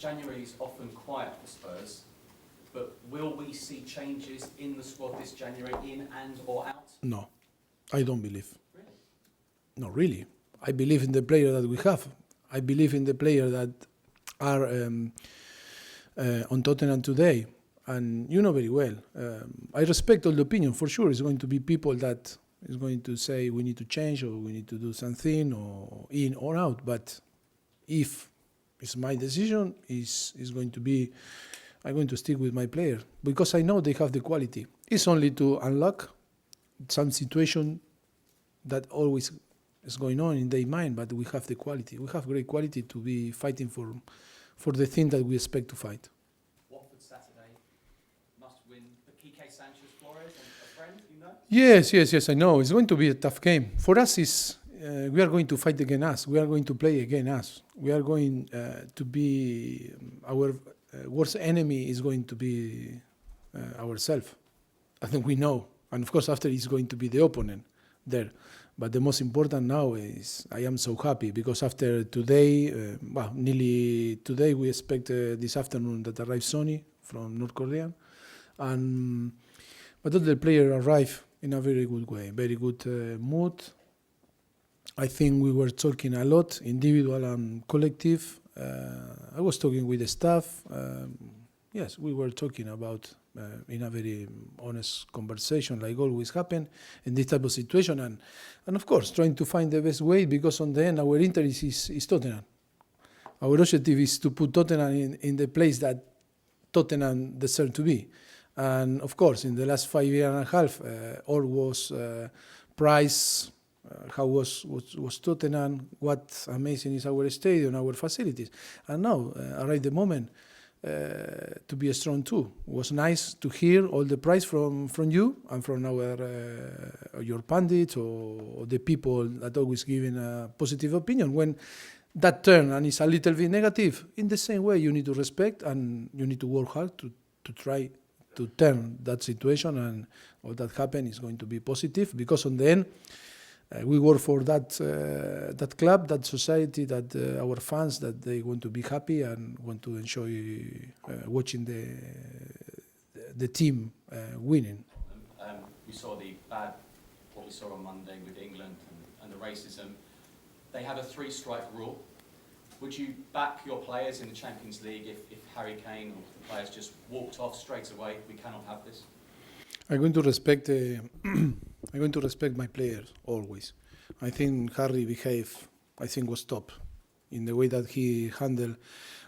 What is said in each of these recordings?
January is often quiet for Spurs, but will we see changes in the squad this January, in and or out? No, I don't believe. Really? No, really. I believe in the player that we have. I believe in the player that are on Tottenham today. And you know very well, I respect all the opinion. For sure, it's going to be people that is going to say we need to change or we need to do something or in or out. But if it's my decision, is going to be, I'm going to stick with my player because I know they have the quality. It's only to unlock some situation that always is going on in their mind, but we have the quality. We have great quality to be fighting for the thing that we expect to fight. Watford Saturday must win. But Kike Sanchez Flores, a friend, you know? Yes, I know. It's going to be a tough game. For us, we are going to fight against us. We are going to play against us. We are going to be, our worst enemy is going to be ourselves. I think we know. And of course, after it's going to be the opponent there. But the most important now is I am so happy because after today, nearly today, we expect this afternoon that arrives Sonny from North Korea. But all the players arrive in a very good way, very good mood. I think we were talking a lot, individual and collective. I was talking with the staff. Yes, we were talking about in a very honest conversation, like always happen in this type of situation, and of course trying to find the best way because on the end our interest is Tottenham. Our objective is to put Tottenham in the place that Tottenham deserves to be, and of course in the last 5 years and a half, all was price. How was Tottenham? What amazing is our stadium, our facilities, and now arrived the moment. To be strong too. It was nice to hear all the praise from you and from your pundits or the people that always giving a positive opinion. When that turn and it's a little bit negative, in the same way you need to respect and you need to work hard to try to turn that situation, and all that happen is going to be positive because on the end we work for that club, that society, that our fans, that they want to be happy and want to enjoy watching the team winning. We saw what we saw on Monday with England and the racism. They have a 3-strike rule. Would you back your players in the Champions League if Harry Kane or the players just walked off straight away? We cannot have this. I'm going to respect. I'm going to respect my players always. I think Harry was top in the way that he handled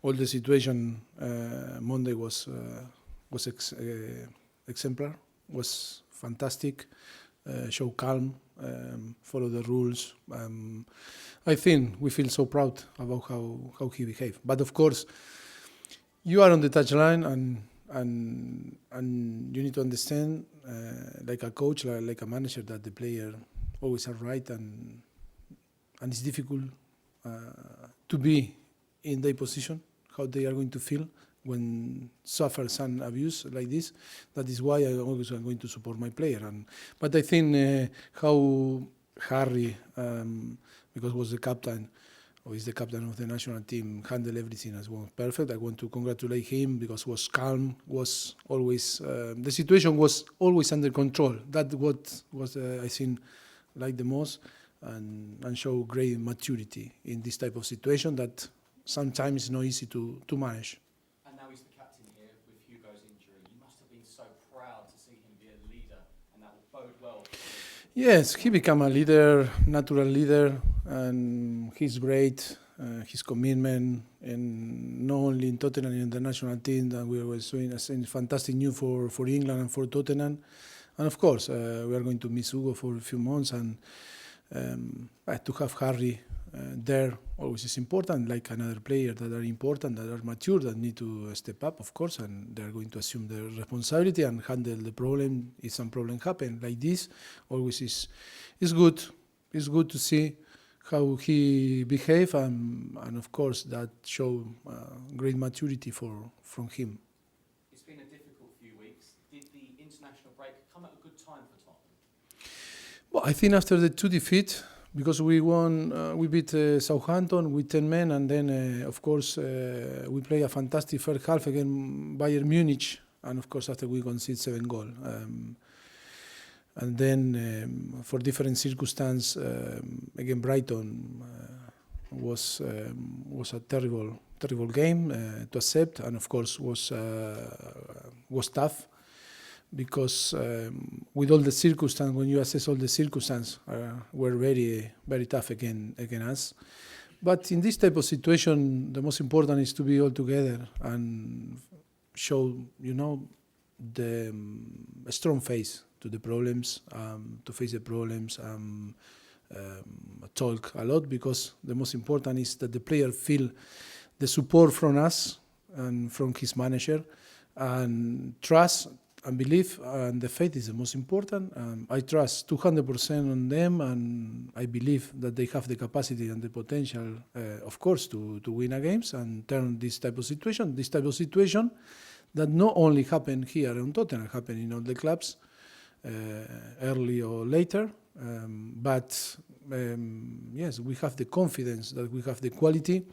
all the situation. Monday was exemplar, was fantastic. Show calm, follow the rules. I think we feel so proud about how he behaved. But of course, you are on the touchline and you need to understand, like a coach, like a manager, that the player always are right, and it's difficult to be in their position, how they are going to feel when suffer some abuse like this. That is why I always am going to support my player. But I think how Harry, because was the captain, or is the captain of the national team, handle everything as well. Perfect. I want to congratulate him because was calm, was always, the situation was always under control. That what was, I think, like the most, and show great maturity in this type of situation that sometimes is not easy to manage. And now he's the captain here with Hugo's injury. You must have been so proud to see him be a leader, and that will bode well. Yes, he became a leader, natural leader, and he's great. His commitment, and not only in Tottenham, in the national team, that we were doing a fantastic news for England and for Tottenham. And of course, we are going to miss Hugo for a few months, and to have Harry there always is important, like another player that are important, that are mature, that need to step up, of course, and they are going to assume the responsibility and handle the problem if some problem happen like this. Always is good. It's good to see how he behave, and of course that show great maturity from him. It's been a difficult few weeks. Did the international break come at a good time for Tottenham? Well, I think after the 2 defeats, because we won, we beat Southampton with 10 men, and then of course we play a fantastic first half against Bayern Munich, and of course after we concede 7 goals. And then for different circumstances, again Brighton was a terrible game to accept, and of course was tough, because with all the circumstances, when you assess all the circumstances, were very tough against us. But in this type of situation, the most important is to be all together and show, the strong face to the problems, to face the problems, talk a lot, because the most important is that the player feel the support from us and from his manager, and trust and believe, and the faith is the most important. I trust 200% on them, and I believe that they have the capacity and the potential, of course, to win a games and turn this type of situation that not only happen here in Tottenham, happen in all the clubs, early or later, but yes, we have the confidence that we have the quality,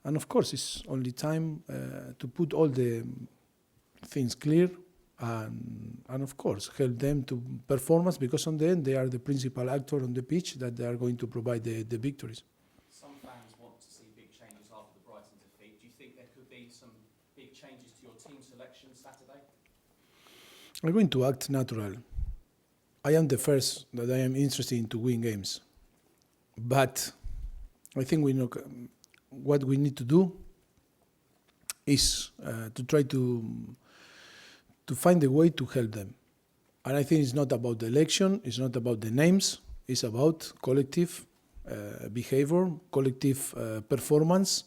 and of course it's only time to put all the things clear, and of course help them to performance, because on the end they are the principal actor on the pitch, that they are going to provide the victories. Some fans want to see big changes after the Brighton defeat. Do you think there could be some big changes to your team selection Saturday? I'm going to act natural. I am the first that I am interested in to win games, but I think we know what we need to do is to try to find a way to help them. And I think it's not about the election, it's not about the names, it's about collective behavior, collective performance,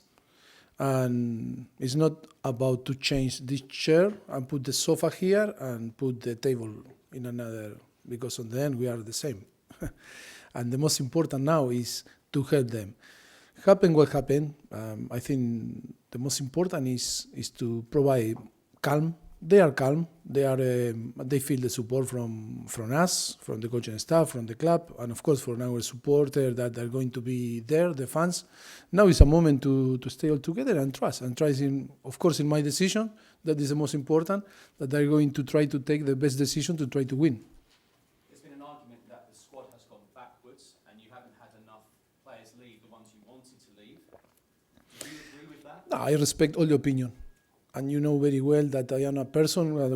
and it's not about to change this chair and put the sofa here and put the table in another, because on the end we are the same. And the most important now is to help them. Happen what happened, I think the most important is to provide calm. They are calm. They feel the support from us, from the coaching staff, from the club, and of course from our supporters that are going to be there, the fans. Now is a moment to stay all together and trust. And trust in, of course, in my decision. That is the most important. That they're going to try to take the best decision to try to win. There's been an argument that the squad has gone backwards, and you haven't had enough players leave, the ones you wanted to leave. Do you agree with that? No, I respect all the opinion. And you know very well that I am a person where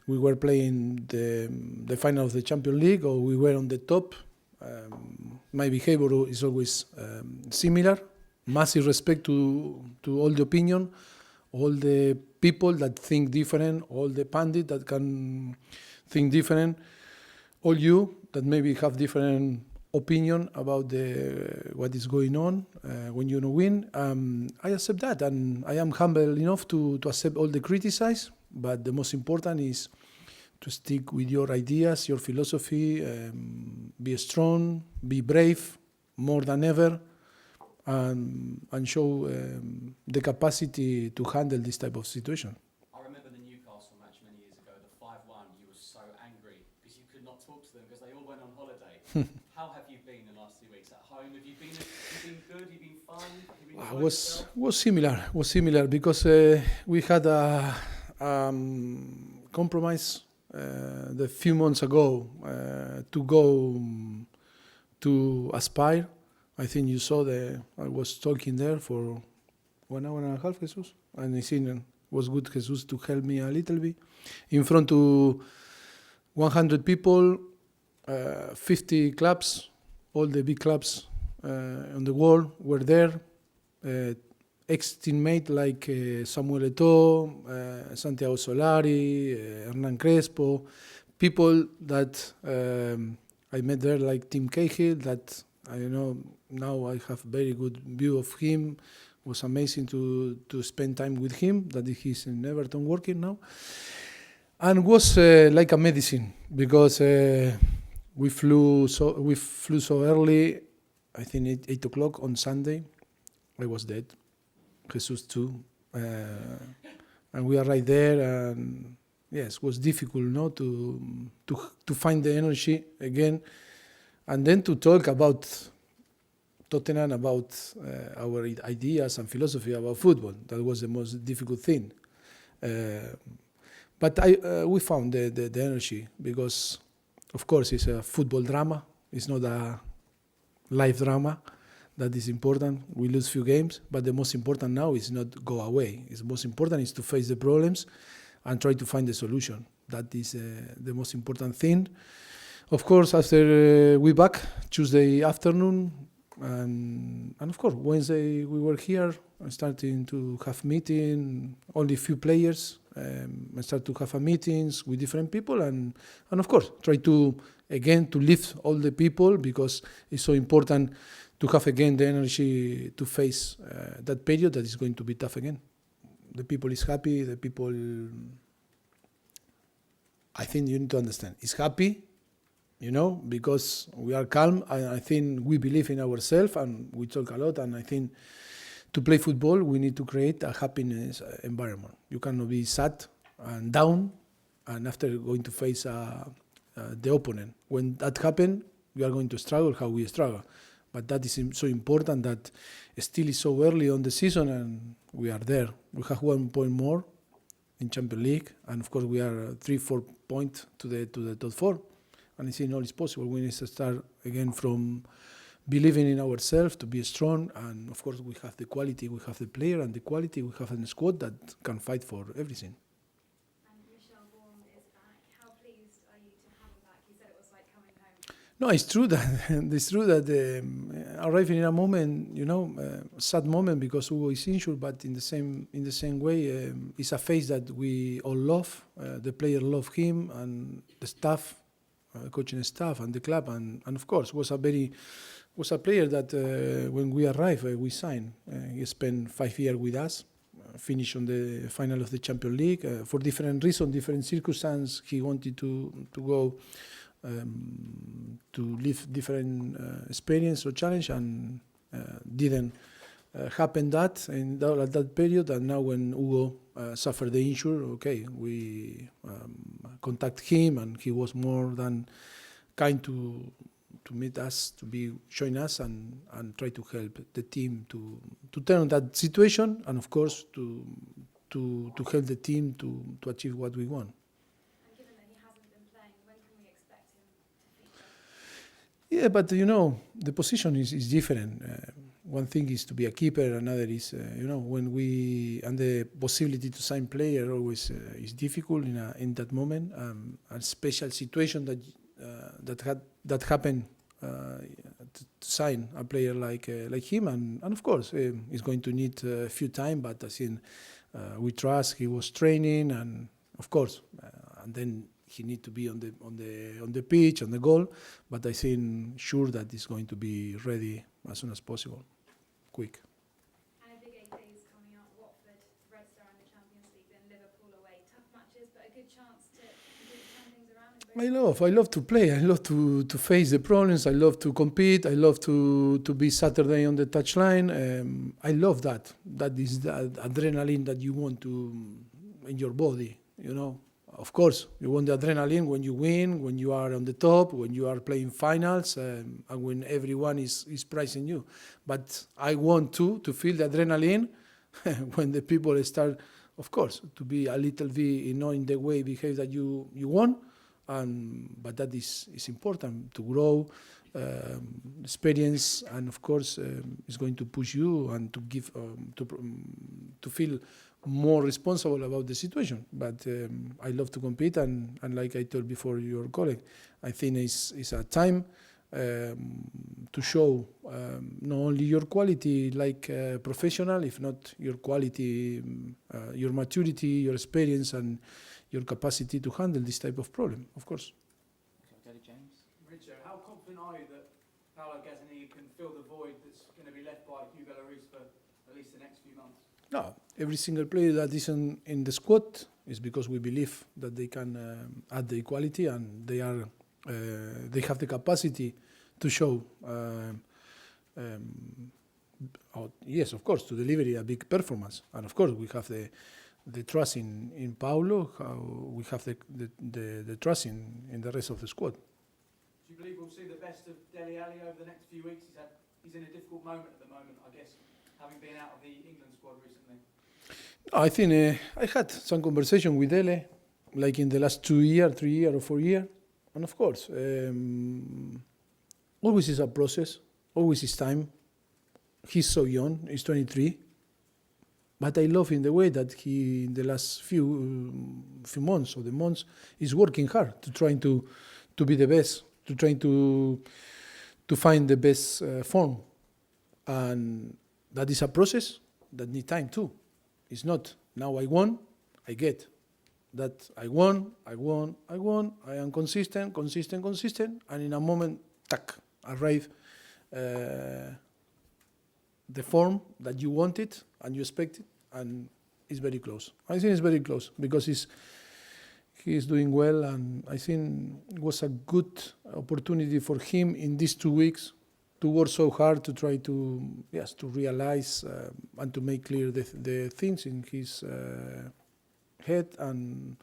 we were playing the final of the Champions League, or we were on the top. My behavior is always similar. Massive respect to all the opinion, all the people that think different, all the pundits that can think different, all you that maybe have different opinion about what is going on when you don't win. I accept that, and I am humble enough to accept all the criticism, but the most important is to stick with your ideas, your philosophy, be strong, be brave more than ever, and show the capacity to handle this type of situation. I remember the Newcastle match many years ago, the 5-1, you were so angry because you could not talk to them because they all went on holiday. How have you been the last 2 weeks at home? Have you been good? Have you been fun? Have you been Was similar because we had a compromise the few months ago to go to Aspire. I think you saw I was talking there for 1 hour and a half, Jesus, and I think it was good, Jesus, to help me a little bit in front to 100 people. 50 clubs, all the big clubs on the world were there. Ex-teammates like Samuel Eto'o, Santiago Solari, Hernan Crespo, people that I met there like Tim Cahill, that I know now I have very good view of him. It was amazing to spend time with him, that he's in Everton working now. And was like a medicine, because we flew so early. I think 8 o'clock on Sunday. I was dead. Jesus too, and we are right there. And yes, it was difficult, to find the energy again. and then to talk about Tottenham, about our ideas and philosophy about football. That was the most difficult thing. But we found the energy because, of course, it's a football drama. It's not a live drama. That is important. We lose few games, but the most important now is not go away. It's most important is to face the problems and try to find the solution. That is the most important thing. Of course, after we back Tuesday afternoon, and of course Wednesday we were here starting to have meeting. Only few players. I start to have meetings with different people, and of course try to again to lift all the people because it's so important to have again the energy to face that period that is going to be tough again. The people is happy. The people, I think you need to understand, is happy, because we are calm. I think we believe in ourselves and we talk a lot. And I think to play football, we need to create a happiness environment. You cannot be sad and down and after going to face the opponent. When that happens, we are going to struggle how we struggle. But that is so important that still is so early on the season and we are there. We have 1 point more in Champions League, and of course we are 3-4 points to the top four. And I think all is possible. We need to start again from believing in ourselves to be strong. And of course we have the quality, we have the player and the quality, we have a squad that can fight for everything. No, it's true that arriving in a moment, sad moment because Hugo is injured, but in the same way, it's a face that we all love. The player love him and the staff, coaching staff and the club, and of course was a player that when we arrived we signed. He spent 5 years with us, finished on the final of the Champions League for different reasons, different circumstances. He wanted to go. To live different experience or challenge, and didn't happen that in that period. And now when Hugo suffered the injury, we contact him, and he was more than kind to meet us, to join us, and try to help the team to turn that situation, and of course to help the team to achieve what we want. Yeah, but the position is different. One thing is to be a keeper, another is when and the possibility to sign player always is difficult in that moment. A special situation that happened to sign a player like him, and of course he's going to need a few time. But I think we trust he was training, and of course, and then. He needs to be on the pitch, on the goal, but I think sure that he's going to be ready as soon as possible, quick. And a big 8 days coming up, Watford, Red Star in the Champions League, then Liverpool away. Tough matches, but a good chance to turn things around. I love to play. I love to face the problems. I love to compete. I love to be Saturday on the touchline. I love that. That is the adrenaline that you want in your body, Of course, you want the adrenaline when you win, when you are on the top, when you are playing finals, and when everyone is praising you. But I want to feel the adrenaline when the people start, of course, to be a little bit, in the way behave that you want. But that is important to grow, experience, and of course, it's going to push you and to give to feel more responsible about the situation. But I love to compete, and like I told before your colleague, I think it's a time to show not only your quality like professional, if not your quality, your maturity, your experience, and your capacity to handle this type of problem, of course. Okay, James. Mauricio, how confident are you that Paolo Gazzaniga can fill the void that's going to be left by Hugo Lloris for at least the next few months? No, every single player that is in the squad is because we believe that they can add the quality, and they have the capacity to show. Yes, of course, to deliver a big performance, and of course we have the trust in Paulo. We have the trust in the rest of the squad. you believe we'll see the best of Dele Alli over the next few weeks? He's in a difficult moment at the moment, I guess, having been out of the England squad recently. I think I had some conversation with Dele, like in the last 2 years, 3 years, or 4 years, and of course, always is a process, always is time. He's so young, he's 23, but I love in the way that he, in the last few months or the months, is working hard to trying to be the best, to trying to find the best form, and that is a process that needs time too. It's not now I won, I get that I won. I am consistent, and in a moment, tack, arrive the form that you wanted and you expected, and it's very close. I think it's very close because he's doing well, and I think it was a good opportunity for him in these 2 weeks to work so hard to try to realize and to make clear the things in his head, and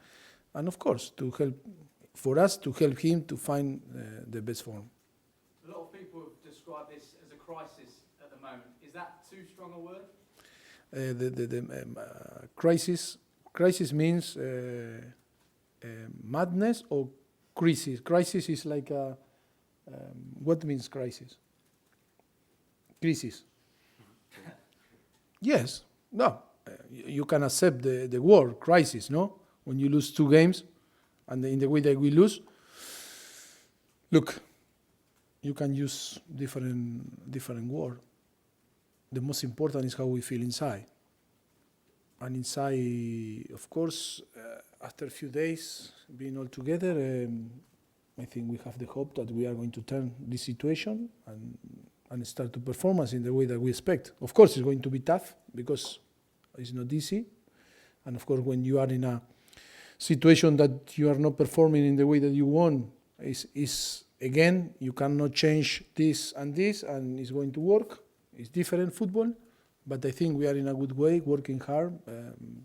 of course to help him to find the best form. A lot of people have described this as a crisis at the moment. Is that too strong a word? Crisis means madness or crisis. Crisis is like what means crisis? Crisis. Yes. No. You can accept the word crisis, no? When you lose 2 games, and in the way that we lose, look, you can use different word. The most important is how we feel inside. And inside, of course, after a few days being all together, I think we have the hope that we are going to turn this situation and start to perform us in the way that we expect. Of course, it's going to be tough because it's not easy. And of course, when you are in a situation that you are not performing in the way that you want, is again, you cannot change this, and it's going to work. It's different football, but I think we are in a good way, working hard,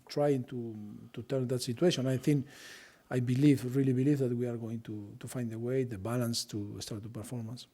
trying to turn that situation. I really believe that we are going to find the way, the balance to start to perform us.